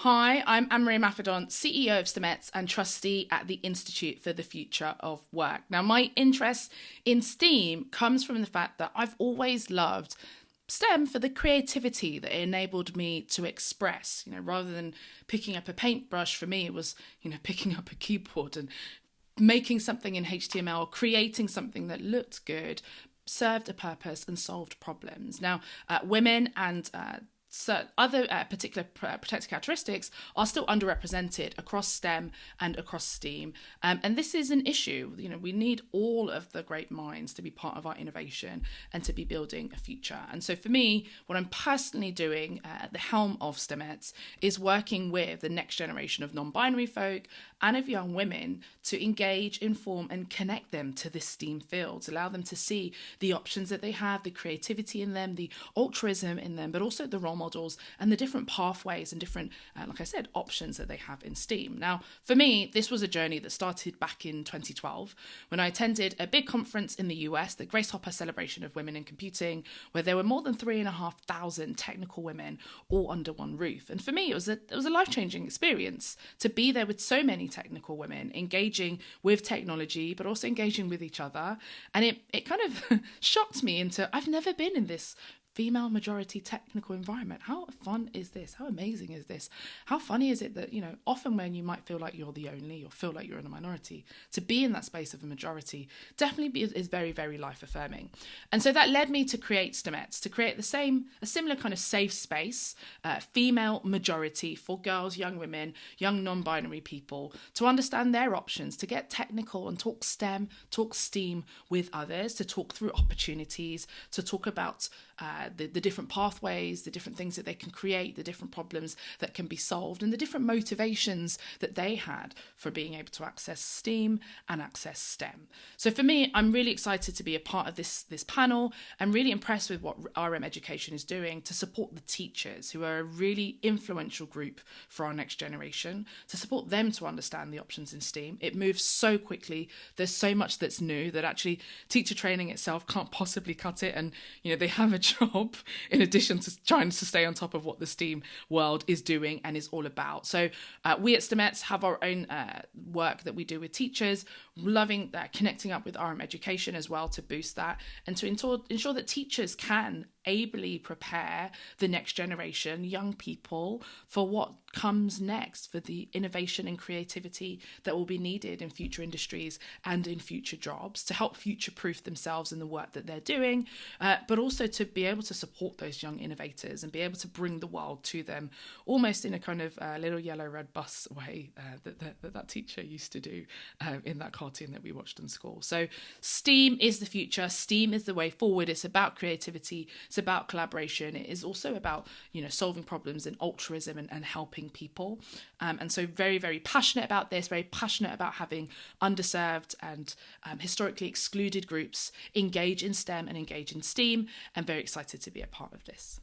Hi, I'm Imafidon, CEO of STEMets and trustee at the Institute for the Future of Work. Now, my interest in STEAM comes from the fact that I've always loved STEM for the creativity that it enabled me to express. Rather than picking up a paintbrush, for me, it was, picking up a keyboard and making something in HTML, creating something that looked good, served a purpose and solved problems. Now, women and other particular protected characteristics are still underrepresented across STEM and across STEAM. And this is an issue. We need all of the great minds to be part of our innovation and to be building a future. And so for me, what I'm personally doing at the helm of STEMets is working with the next generation of non-binary folk and of young women to engage, inform and connect them to this STEAM field, allow them to see the options that they have, the creativity in them, the altruism in them, but also the role models and the different pathways and different, like I said, options that they have in STEAM. Now, for me, this was a journey that started back in 2012 when I attended a big conference in the US, the Grace Hopper Celebration of Women in Computing, where there were more than 3,500 technical women all under one roof. And for me, it was a life-changing experience to be there with so many technical women engaging with technology, but also engaging with each other. And it kind of shocked me into, I've never been in this female majority technical environment. How fun is this? How amazing is this? How funny is it that, often when you might feel like you're the only or feel like you're in a minority, to be in that space of a majority definitely is very, very life affirming. And so that led me to create STEMets, to create a similar kind of safe space, female majority for girls, young women, young non-binary people to understand their options, to get technical and talk STEM, talk STEAM with others, to talk through opportunities, to talk about the different pathways, the different things that they can create, the different problems that can be solved, and the different motivations that they had for being able to access STEAM and access STEM. So for me, I'm really excited to be a part of this panel. I'm really impressed with what RM Education is doing to support the teachers, who are a really influential group for our next generation, to support them to understand the options in STEAM. It moves so quickly. There's so much that's new that actually teacher training itself can't possibly cut it. And, they have a job in addition to trying to stay on top of what the STEAM world is doing and is all about. So we at STEMets have our own work that we do with teachers, loving that, connecting up with RM Education as well to boost that and to ensure that teachers can ably prepare the next generation, young people, for what comes next, for the innovation and creativity that will be needed in future industries and in future jobs to help future-proof themselves in the work that they're doing, but also to be able to support those young innovators and be able to bring the world to them almost in a kind of little yellow red bus way that teacher used to do in that cartoon that we watched in school. So STEAM is the future. STEAM is the way forward. It's about creativity. It's about collaboration. It is also about, solving problems and altruism and helping people. And so very, very passionate about this, very passionate about having underserved and historically excluded groups engage in STEM and engage in STEAM, and very excited to be a part of this.